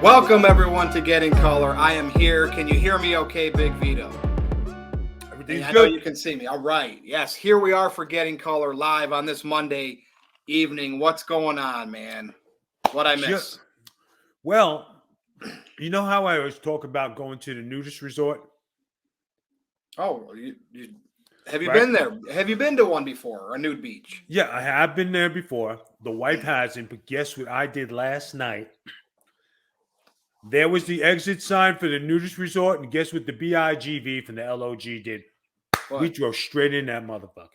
Welcome everyone to Get in Color. I am here. Can you hear me okay, BigVito? Everything's I know good. you can see me. All right. Yes, here we are for Get in Color live on this Monday evening. What's going on, man? What I miss? Well, you know how I always talk about going to the nudist resort? Oh, have you Right? been there? Have you been to one before, a nude beach? Yeah, I have been there before. The wife hasn't, but guess what I did last night? There was the exit sign for the nudist resort, and guess what the BIGV from the LOG did? We What? drove straight in that motherfucker.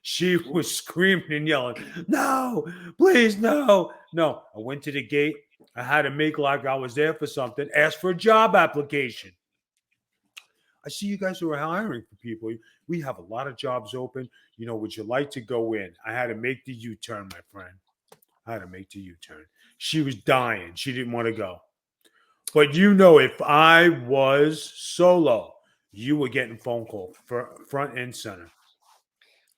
She was screaming and yelling, "No, please, no, no." I went to the gate. I had to make like I was there for something, ask for a job application. I see you guys are hiring for people. We have a lot of jobs open. Would you like to go in? I had to make the U-turn, my friend. I had to make the U-turn. She was dying. She didn't want to go. But if I was solo, you were getting phone call for front and center.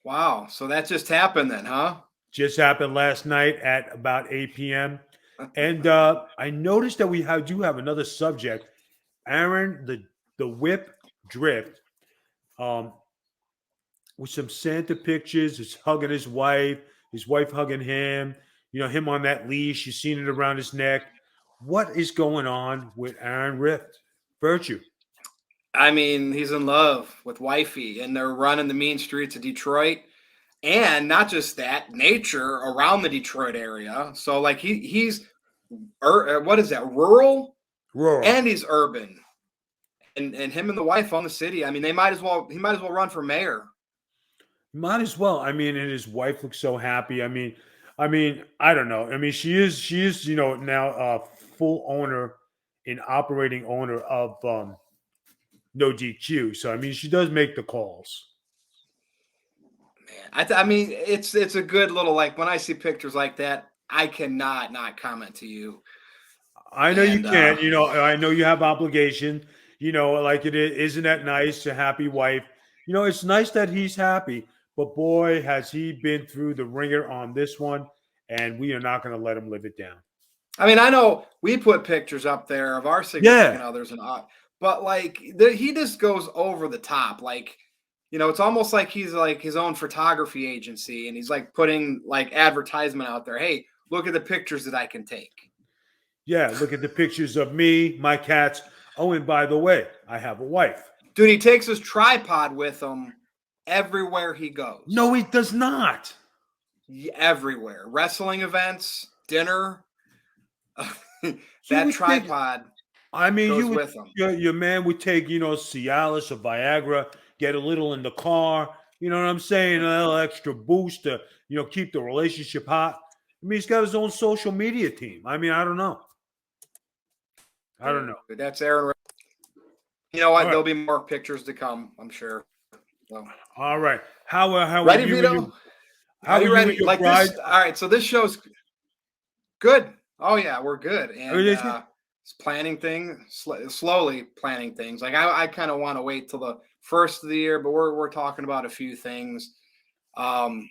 Wow. So that just happened then, huh? Just happened last night at about 8 p.m. And I noticed that we do have another subject. Aaron, the whip drift, with some Santa pictures. He's hugging his wife hugging him. Him on that leash. You've seen it around his neck. What is going on with Aaron Rift? Virtue. I mean, he's in love with wifey, and they're running the mean streets of Detroit. And not just that, nature around the Detroit area. So like he's what is that, rural and he's urban, and him and the wife own the city. I mean, he might as well run for mayor. Might as well. I mean, and his wife looks so happy. I mean, I don't know. I mean, she is now a full owner and operating owner of No DQ. So I mean, she does make the calls. Man, I mean, it's a good little, like, when I see pictures like that, I cannot not comment to you. I know you can't. I know you have obligation. Like it is. Isn't that nice? A happy wife. It's nice that he's happy. But boy, has he been through the ringer on this one, and we are not going to let him live it down. I mean, I know we put pictures up there of our significant others, but like he just goes over the top. Like, it's almost like he's like his own photography agency, and he's like putting like advertisement out there. Hey, look at the pictures that I can take. Yeah, look at the pictures of me, my cats. Oh, and by the way, I have a wife. Dude, he takes his tripod with him everywhere he goes. No, he does not. Everywhere. Wrestling events, dinner. That tripod. I mean, goes with him. Your man would take, Cialis or Viagra, get a little in the car. You know what I'm saying? A little extra boost to, keep the relationship hot. I mean, he's got his own social media team. I mean, I don't know. That's Aaron. You know what? There'll be more pictures to come, I'm sure. So. All right. How ready, Vito? How are you ready? Like this? All right. So this show's good. Oh yeah, we're good. And it's planning things, slowly planning things. Like I kind of want to wait till the first of the year, but we're talking about a few things. And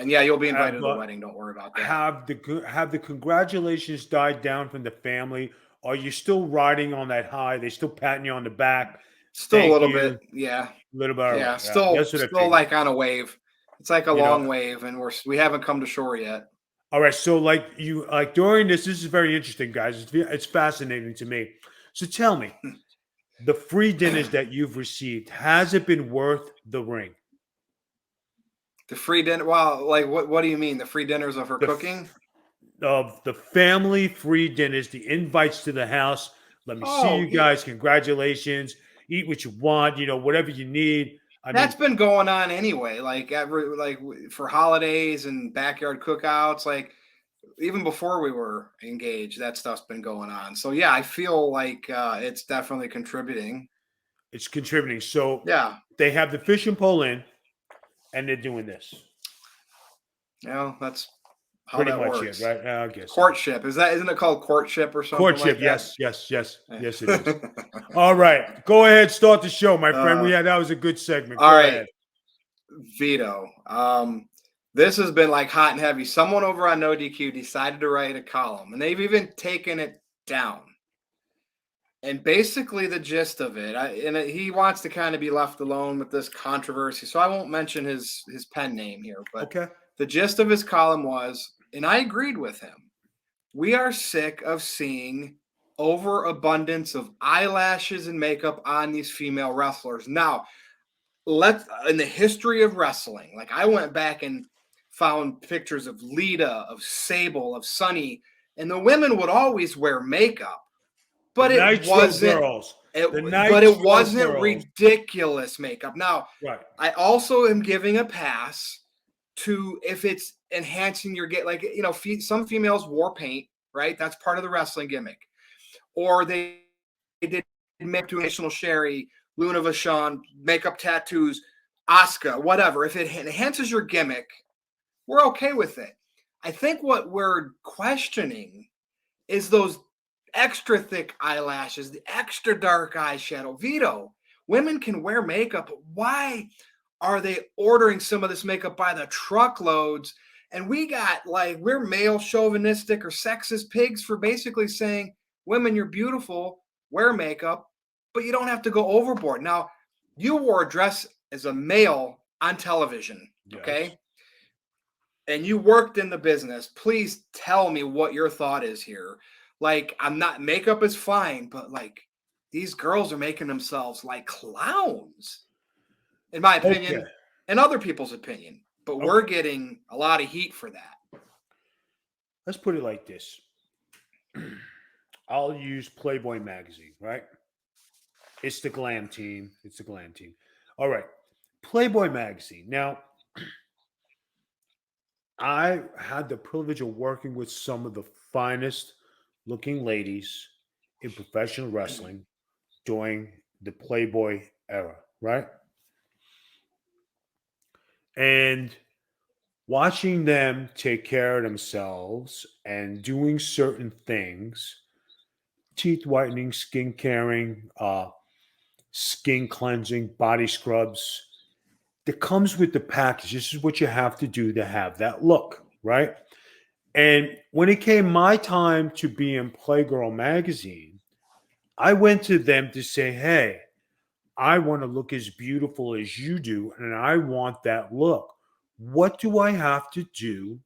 yeah, you'll be invited to the wedding. Don't worry about that. Have the congratulations died down from the family? Are you still riding on that high? They still patting you on the back? Still a little bit, yeah. A little bit, yeah. Still like on a wave. It's like a long wave, and we haven't come to shore yet. All right, so during this is very interesting, guys. It's fascinating to me. So tell me, the free dinners that you've received, has it been worth the ring? The free dinner? Well, like what do you mean? The free dinners of her cooking? Of the family free dinners, the invites to the house. Let me see you guys. Congratulations. Eat what you want, whatever you need. That's been going on anyway. Like for holidays and backyard cookouts, like even before we were engaged, that stuff's been going on. So yeah, I feel like it's definitely contributing. It's contributing. So yeah, they have the fishing pole in, and they're doing this. That's how pretty that much works. It, right? I guess courtship isn't it called courtship or something? Courtship, like that? yes, it is. All right, go ahead, start the show, my friend. That was a good segment. All right, Vito. This has been like hot and heavy. Someone over on No DQ decided to write a column, and they've even taken it down. And basically, the gist of it, he wants to kind of be left alone with this controversy, so I won't mention his pen name here. But Okay. the gist of his column was, and I agreed with him, we are sick of seeing overabundance of eyelashes and makeup on these female wrestlers. Now, let's in the history of wrestling, like I went back and found pictures of Lita, of Sable, of Sunny, and the women would always wear makeup, The but Nitro girls. The it Nitro wasn't girls. ridiculous makeup. Now, Right. I also am giving a pass to if it's enhancing your get, like some females wore paint, right? That's part of the wrestling gimmick, or they did make to National Sherry, Luna Vachon, makeup tattoos, Asuka, whatever. If it enhances your gimmick, we're okay with it. I think what we're questioning is those extra thick eyelashes, the extra dark eyeshadow. Vito, women can wear makeup, but why are they ordering some of this makeup by the truckloads? And we're male chauvinistic or sexist pigs for basically saying, women, you're beautiful, wear makeup, but you don't have to go overboard. Now, you wore a dress as a male on television, okay? Yes. And you worked in the business. Please tell me what your thought is here. Like, makeup is fine, but like these girls are making themselves like clowns, in my Okay. opinion, and other people's opinion. But we're getting a lot of heat for that. Let's put it like this. I'll use Playboy magazine, right? It's the Glam Team. It's the Glam Team. All right. Playboy magazine. Now, I had the privilege of working with some of the finest looking ladies in professional wrestling during the Playboy era, right? And watching them take care of themselves and doing certain things, teeth whitening, skin caring, skin cleansing, body scrubs, that comes with the package. This is what you have to do to have that look, right? And when it came my time to be in Playgirl magazine, I went to them to say, hey, I want to look as beautiful as you do, and I want that look. What do I have to do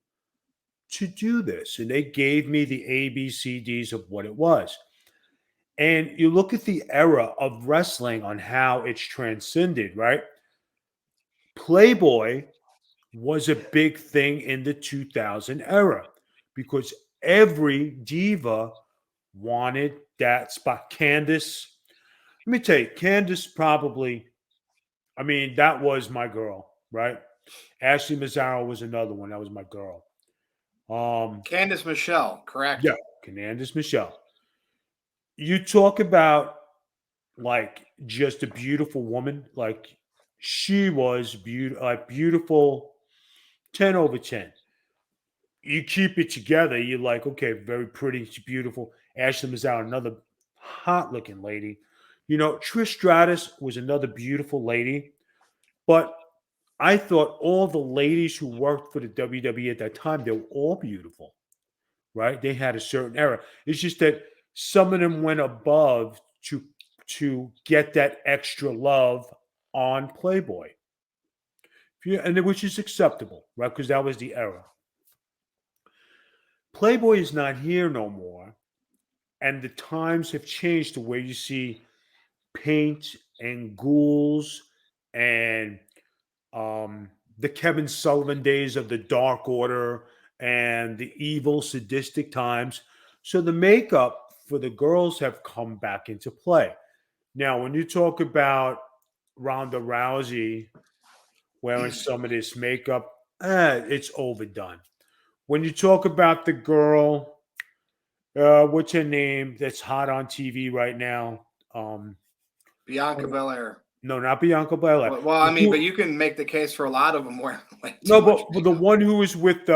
this? And they gave me the ABCDs of what it was. And you look at the era of wrestling on how it's transcended, right? Playboy was a big thing in the 2000 era because every diva wanted that spot. Candace, let me tell you, Candace probably, I mean, that was my girl, right? Ashley Mazzaro was another one. That was my girl. Candice Michelle, correct? Yeah, Candace Michelle. You talk about like just a beautiful woman, like she was beautiful, 10 over 10. You keep it together, you're like, okay, very pretty, she's beautiful. Ashley Mazzaro, another hot looking lady. Trish Stratus was another beautiful lady. But I thought all the ladies who worked for the WWE at that time, they were all beautiful, right? They had a certain era. It's just that some of them went above to get that extra love on Playboy, and which is acceptable, right? Because that was the era. Playboy is not here no more, and the times have changed to where you see paint and ghouls and the Kevin Sullivan days of the Dark Order and the evil, sadistic times. So the makeup for the girls have come back into play. Now, when you talk about Ronda Rousey wearing some of this makeup, it's overdone. When you talk about the girl, what's her name that's hot on TV right now? Bianca Belair. No, not Bianca Belair. Well, I mean, but you can make the case for a lot of them wearing like too No, much but the makeup. one who was with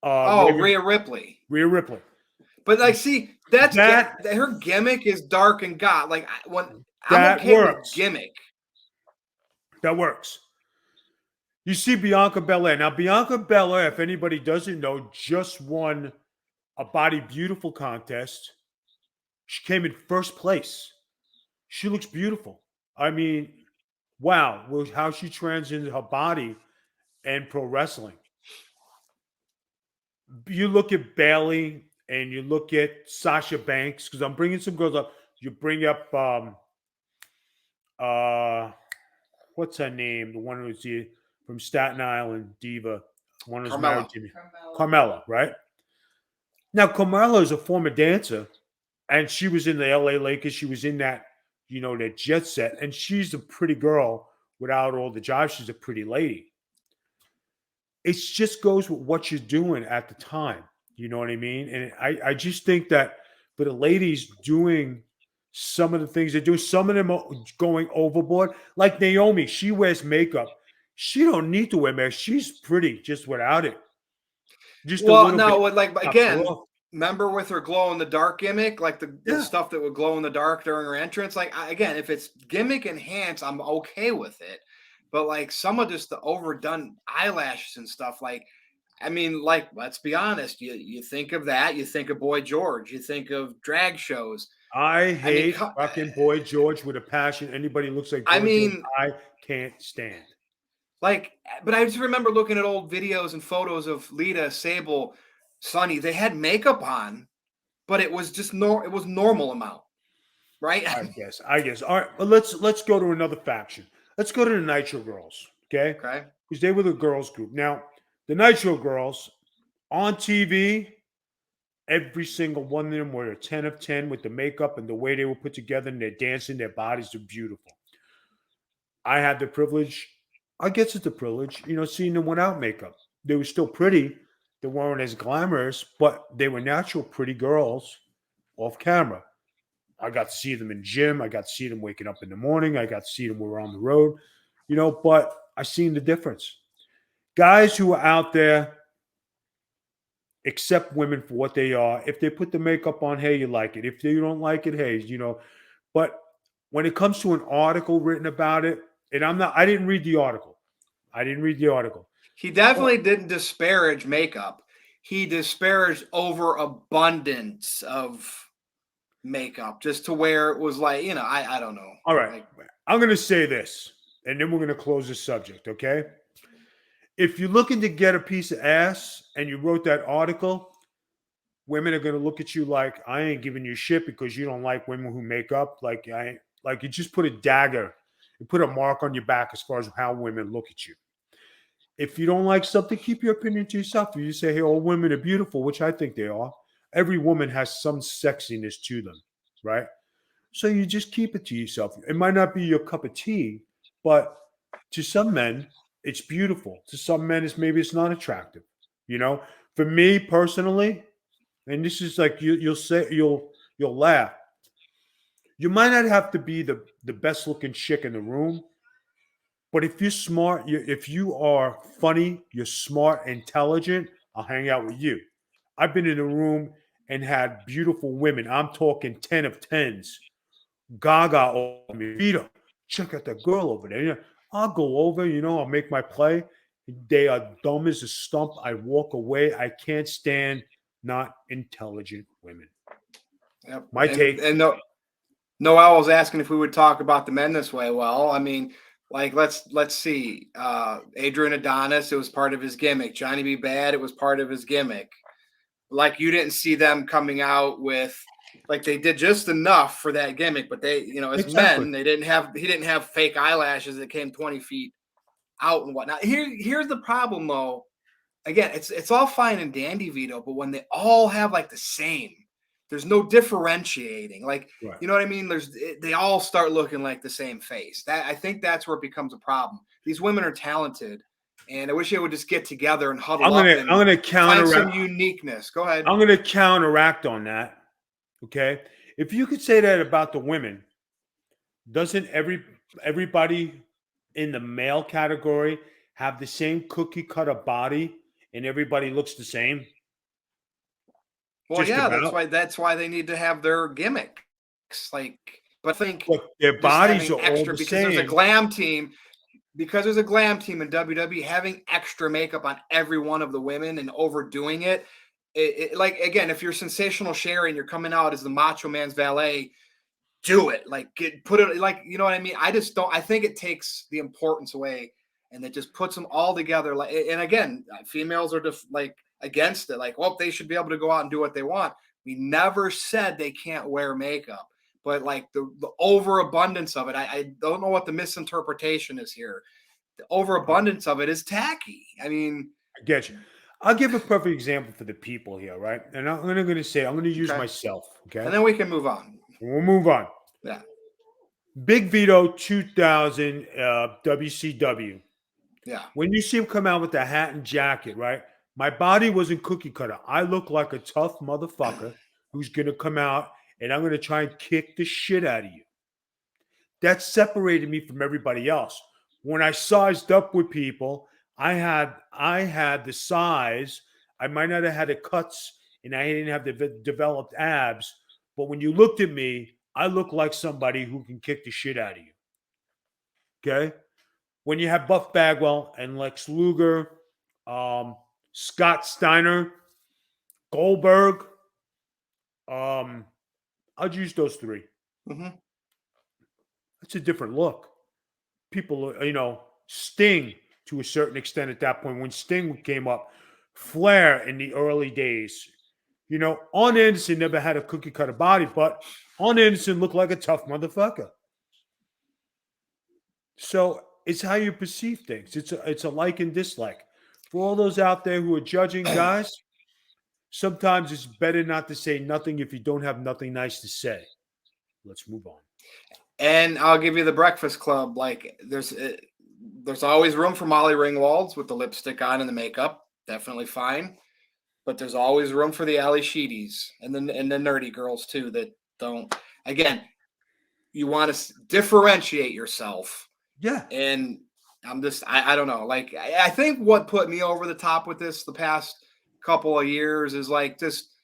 Rhea Ripley. Rhea Ripley. But like, see, her gimmick is dark and goth. Like I'm okay with gimmick. That works. You see Bianca Belair. Now, Bianca Belair, if anybody doesn't know, just won a Body Beautiful contest. She came in first place. She looks beautiful. I mean, wow, how she transcended her body and pro wrestling. You look at Bailey and you look at Sasha Banks, because I'm bringing some girls up. You bring up uh what's her name? The one who's from Staten Island, Diva, one who's married Carmella. to me, Carmella, right? Now Carmella is a former dancer, and she was in the LA Lakers. She was in that, that jet set, and she's a pretty girl without all the jive. She's a pretty lady. It just goes with what you're doing at the time. You know what I mean? And I just think that for the ladies doing some of the things they do, some of them are going overboard. Like Naomi, she wears makeup. She don't need to wear makeup. She's pretty just without it. Just a Well, little no, bit. like Tops her again, off. remember with her glow in the dark gimmick, like the Yeah. stuff that would glow in the dark during her entrance. Like again, if it's gimmick enhanced, I'm okay with it. But like some of just the overdone eyelashes and stuff, like I mean, like let's be honest, you think of that, you think of Boy George, you think of drag shows. I I mean, hate fucking Boy George with a passion. Anybody who looks like I Boy George, mean, I can't stand. like, but I just remember looking at old videos and photos of Lita, Sable, Sunny. They had makeup on, but it was just it was normal amount, right? I guess. All right, but let's go to another faction. Let's go to the Nitro Girls, okay? Okay. Because they were the girls group. Now, the Nitro Girls on TV, every single one of them were a 10 of 10 with the makeup and the way they were put together and their dancing, their bodies are beautiful. I had the privilege, I guess it's a privilege, seeing them without makeup. They were still pretty. They weren't as glamorous, but they were natural, pretty girls off camera. I got to see them in gym. I got to see them waking up in the morning. I got to see them when we're on the road, but I seen the difference. Guys who are out there accept women for what they are. If they put the makeup on, hey, you like it. If they don't like it, hey, But when it comes to an article written about it, and I didn't read the article. He definitely didn't disparage makeup. He disparaged overabundance of makeup, just to where it was like, I don't know. All right. Like, I'm going to say this, and then we're going to close this subject, okay? If you're looking to get a piece of ass and you wrote that article, women are going to look at you like, I ain't giving you shit because you don't like women who make up. Like you just put a dagger, you put a mark on your back as far as how women look at you. If you don't like something, keep your opinion to yourself. If you say, hey, all women are beautiful, which I think they are, every woman has some sexiness to them, right? So you just keep it to yourself. It might not be your cup of tea, but to some men, it's beautiful. To some men, it's not attractive. For me personally, and this is like you'll laugh. You might not have to be the best looking chick in the room, but if you're smart, if you are funny, you're smart, intelligent, I'll hang out with you. I've been in a room and had beautiful women. I'm talking 10 of 10s. Gaga over me. Vito, check out that girl over there. I'll go over, I'll make my play. They are dumb as a stump. I walk away. I can't stand not intelligent women. yep. My take. And Noel was asking if we would talk about the men this way. Well, I mean, like let's see. Adrian Adonis, it was part of his gimmick. Johnny B. Bad, it was part of his gimmick. Like you didn't see them coming out with like they did just enough for that gimmick, but they, as Exactly. men, he didn't have fake eyelashes that came 20 feet out and whatnot. Here's the problem though. Again, it's all fine and dandy, Vito, but when they all have like the same, there's no differentiating. Like, Right. you know what I mean? They all start looking like the same face. I think that's where it becomes a problem. These women are talented, and I wish they would just get together and huddle up and I'm gonna find some counteract. uniqueness. Go ahead. I'm gonna counteract on that. Okay. If you could say that about the women, doesn't everybody in the male category have the same cookie cutter body and everybody looks the same? Well, Just yeah, about. that's why they need to have their gimmicks. Like, but I think But their just bodies having are all extra the because there's a same. glam team. Because there's a glam team in WWE, having extra makeup on every one of the women and overdoing it like, again, if you're sensational Sherry and you're coming out as the Macho Man's valet, do it. Like, put it, like, you know what I mean? I just don't. I think it takes the importance away, and it just puts them all together. Like, and again, females are just like against it. Like, well, they should be able to go out and do what they want. We never said they can't wear makeup, but like the overabundance of it, I don't know what the misinterpretation is here. The overabundance of it is tacky. I mean, I get you. I'll give a perfect example for the people here, right? And I'm going to say, I'm going to use okay, myself, okay? and then we can move on. We'll move on. Yeah. Big Vito 2000 WCW. Yeah. When you see him come out with the hat and jacket, right? My body wasn't cookie cutter. I look like a tough motherfucker who's going to come out and I'm going to try and kick the shit out of you. That separated me from everybody else. When I sized up with people, I had the size. I might not have had the cuts and I didn't have the developed abs, but when you looked at me, I look like somebody who can kick the shit out of you. Okay? When you have Buff Bagwell and Lex Luger, Scott Steiner, Goldberg, I'd use those three. Mm-hmm. That's a different look. People, Sting to a certain extent at that point. When Sting came up, Flair in the early days. Arn Anderson never had a cookie cutter body, but Arn Anderson looked like a tough motherfucker. So it's how you perceive things. It's a like and dislike. For all those out there who are judging guys, sometimes it's better not to say nothing if you don't have nothing nice to say. Let's move on. And I'll give you the Breakfast Club. Like, there's always room for Molly Ringwalds with the lipstick on and the makeup. Definitely fine. But there's always room for the Ali Sheedys and the nerdy girls too that don't. Again, you want to differentiate yourself. Yeah. And I don't know. Like, I think what put me over the top with this the past couple of years is like just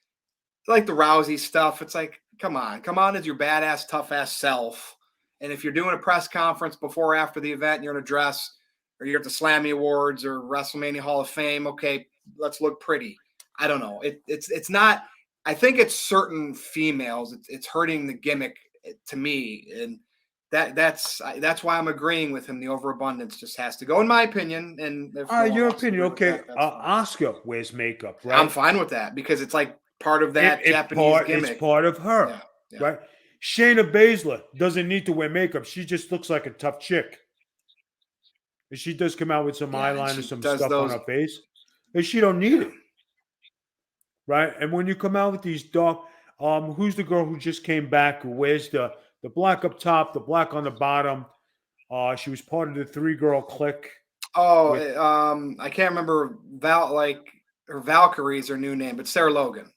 like the Rousey stuff. It's like, come on as your badass, tough ass self. And if you're doing a press conference before or after the event, you're in a dress, or you're at the Slammy Awards or WrestleMania Hall of Fame, okay, let's look pretty. I don't know. It's not. I think it's certain females. It's hurting the gimmick to me, and that's why I'm agreeing with him. The overabundance just has to go, in my opinion. And if your opinion, okay. Oscar wears makeup, right? I'm fine with that because it's like part of that Japanese gimmick. It's part of her, right? Shayna Baszler doesn't need to wear makeup. She just looks like a tough chick. And she does come out with some eyeliner, some stuff on her face. And she don't need it. Right? And when you come out with these dark, who's the girl who just came back who wears the black up top, the black on the bottom? She was part of the 3-girl clique. Oh, I can't remember her Valkyrie's her new name, but Sarah Logan.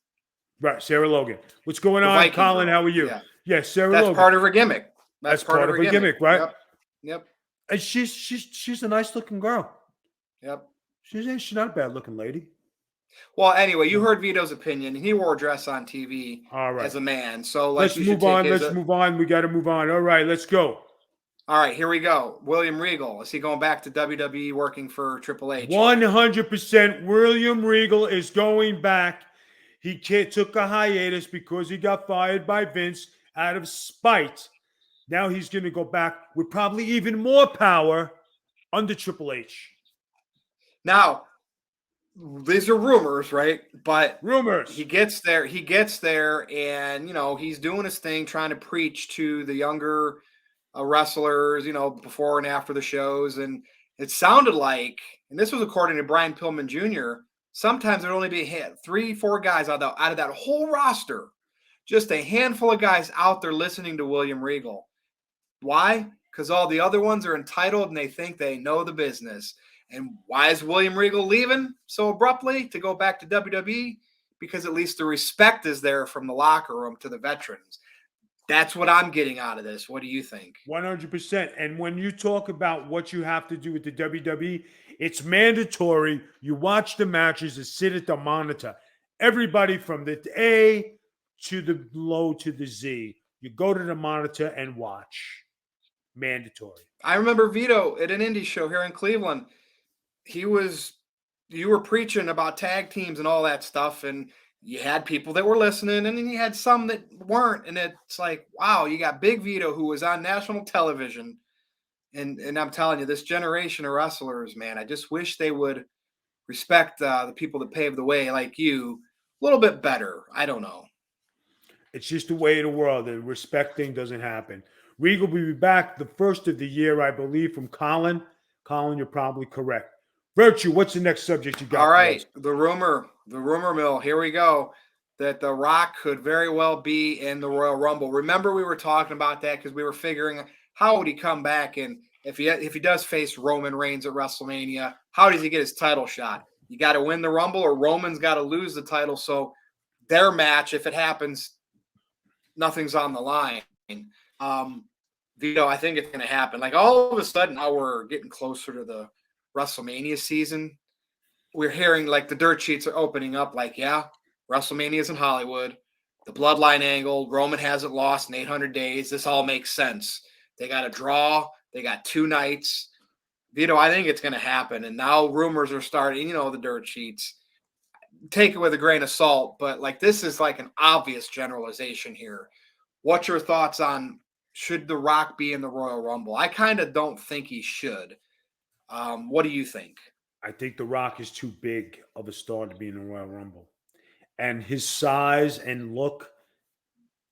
Right, Sarah Logan. What's going on, Colin? Girl. How are you? Yeah, Sarah Logan. That's part of her gimmick. That's part of her gimmick, right? Yep. And she's a nice looking girl. Yep. She's not a bad looking lady. Well, anyway, you heard Vito's opinion. He wore a dress on TV as a man. So let's move on. Let's move on. We got to move on. All right, let's go. All right, here we go. William Regal. Is he going back to WWE working for Triple H? 100% William Regal is going back. He took a hiatus because he got fired by Vince out of spite. Now he's going to go back with probably even more power under Triple H. Now, these are rumors, right? But rumors. He gets there, and he's doing his thing, trying to preach to the younger wrestlers, before and after the shows. And it sounded like, and this was according to Brian Pillman Jr., sometimes there'd only be 3-4 guys out of that whole roster, just a handful of guys out there listening to William Regal. Why? Because all the other ones are entitled and they think they know the business. And why is William Regal leaving so abruptly to go back to WWE? Because at least the respect is there from the locker room to the veterans. That's what I'm getting out of this. What do you think? 100%. And when you talk about what you have to do with the WWE, it's mandatory. You watch the matches and sit at the monitor. Everybody from the A to the low to the Z. You go to the monitor and watch. Mandatory. I remember Vito at an indie show here in Cleveland. You were preaching about tag teams and all that stuff, and you had people that were listening, and then you had some that weren't. And it's like, wow, you got Big Vito, who was on national television. And I'm telling you, this generation of wrestlers, man, I just wish they would respect the people that paved the way, like you, a little bit better. I don't know. It's just the way of the world. The respect thing doesn't happen. Regal will be back the first of the year, I believe, from Colin. Colin, you're probably correct. Virtue, what's the next subject you got All for right, us? the rumor mill. Here we go. That The Rock could very well be in the Royal Rumble. Remember, we were talking about that because we were figuring how would he come back, and if he does face Roman Reigns at WrestleMania, how does he get his title shot? You got to win the Rumble, or Roman's got to lose the title. So their match, if it happens, nothing's on the line. Um, Vito, I think it's going to happen. Like all of a sudden, now we're getting closer to the WrestleMania season. We're hearing like the dirt sheets are opening up. Like, yeah, WrestleMania is in Hollywood. The bloodline angle. Roman hasn't lost in 800 days. This all makes sense. They got a draw. They got 2 nights. Vito, I think it's going to happen. And now rumors are starting. You know, the dirt sheets. Take it with a grain of salt, but like this is like an obvious generalization here. What's your thoughts on should The Rock be in the Royal Rumble? I kind of don't think he should. What do you think? I think The Rock is too big of a star to be in the Royal Rumble. And his size and look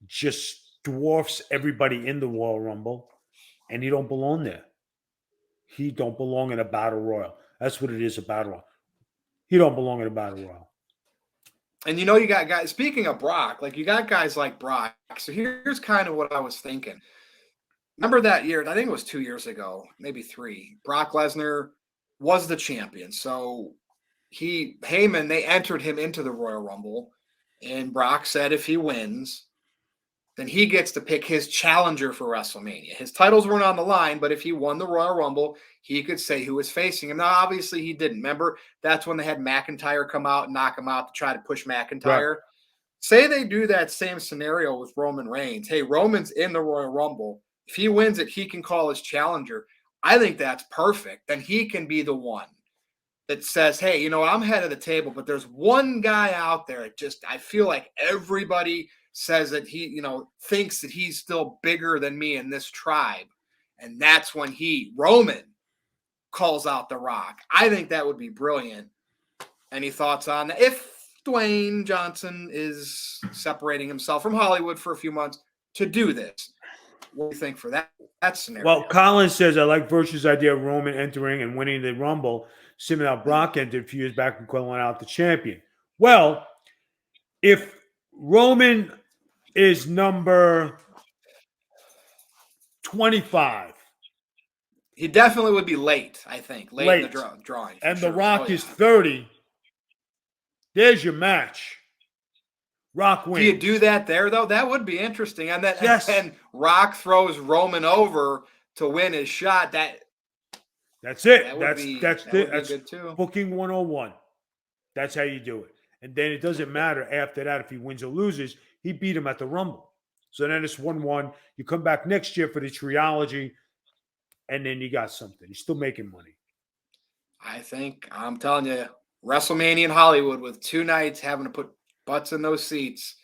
just dwarfs everybody in the Royal Rumble. And he don't belong there. He don't belong in a battle royal. That's what it is, a battle royal. He don't belong in a battle royal. And you know, you got guys, speaking of Brock, like you got guys like Brock. So here's kind of what I was thinking. Remember that year, I think it was 2 years ago, maybe 3. Brock Lesnar was the champion. So Heyman, they entered him into the Royal Rumble. And Brock said if he wins, then he gets to pick his challenger for WrestleMania. His titles weren't on the line, but if he won the Royal Rumble, he could say who was facing him. Now, obviously, he didn't. Remember, that's when they had McIntyre come out and knock him out to try to push McIntyre. Right. Say they do that same scenario with Roman Reigns. Hey, Roman's in the Royal Rumble. If he wins it, he can call his challenger. I think that's perfect. Then he can be the one that says, hey, you know, I'm head of the table, but there's one guy out there. I feel like everybody says that he, you know, thinks that he's still bigger than me in this tribe. And that's when Roman, calls out The Rock. I think that would be brilliant. Any thoughts on that? If Dwayne Johnson is separating himself from Hollywood for a few months to do this, what do you think for that scenario? Well, Colin says, I like Virtue's idea of Roman entering and winning the Rumble, similar how Brock entered a few years back and calling out the champion. Well, if Roman is number 25, he definitely would be late, I think. Late in the drawing. And sure. The Rock is 30, there's your match. Rock wins. Do you do that there, though? That would be interesting. And then, yes. and Rock throws Roman over to win his shot. That's it. That's good too. Booking 101. That's how you do it. And then it doesn't matter after that if he wins or loses. He beat him at the Rumble. So then it's 1-1. You come back next year for the trilogy, and then you got something. You're still making money. I think, I'm telling you, WrestleMania in Hollywood with 2 nights having to put butts in those seats,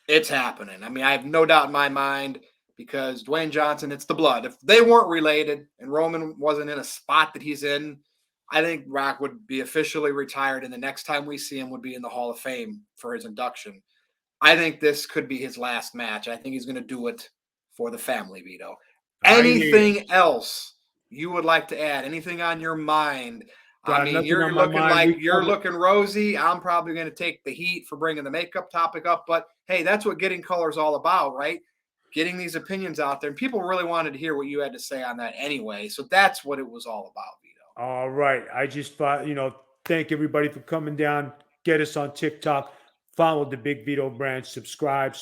it's happening. I mean, I have no doubt in my mind because Dwayne Johnson, it's the blood. If they weren't related and Roman wasn't in a spot that he's in, I think Rock would be officially retired, and the next time we see him would be in the Hall of Fame for his induction. I think this could be his last match. I think he's going to do it for the family, Vito. Anything else you would like to add? Anything on your mind? I mean, you're looking like you're looking rosy. I'm probably going to take the heat for bringing the makeup topic up, but hey, that's what Getting Color is all about, right? Getting these opinions out there. And people really wanted to hear what you had to say on that anyway. So that's what it was all about, Vito. All right. I just thought, thank everybody for coming down. Get us on TikTok. Follow the BigVito brand. Subscribe.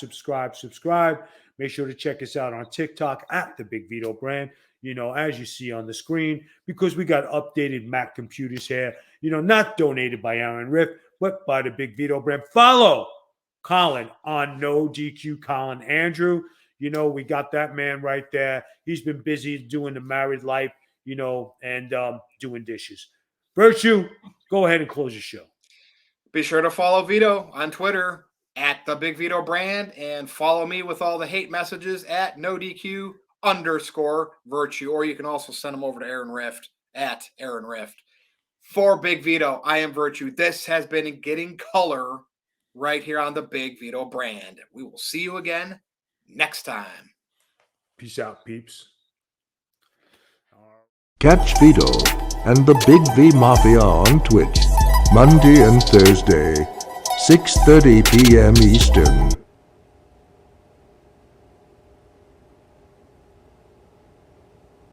Make sure to check us out on TikTok at the BigVito brand. As you see on the screen, because we got updated Mac computers here, not donated by Aaron Riff, but by the BigVito brand. Follow Colin on No DQ Colin Andrew. We got that man right there. He's been busy doing the married life, and doing dishes. Virtue, go ahead and close your show. Be sure to follow Vito on Twitter at the Big Vito brand, and follow me with all the hate messages at NoDQ_virtue, or you can also send them over to Aaron Rift at Aaron Rift. For Big Vito, I am Virtue. This has been Getting Color right here on the Big Vito brand. We will see you again next time. Peace out, peeps. Catch Vito and the Big V Mafia on Twitch, Monday and Thursday, 6:30 p.m. Eastern.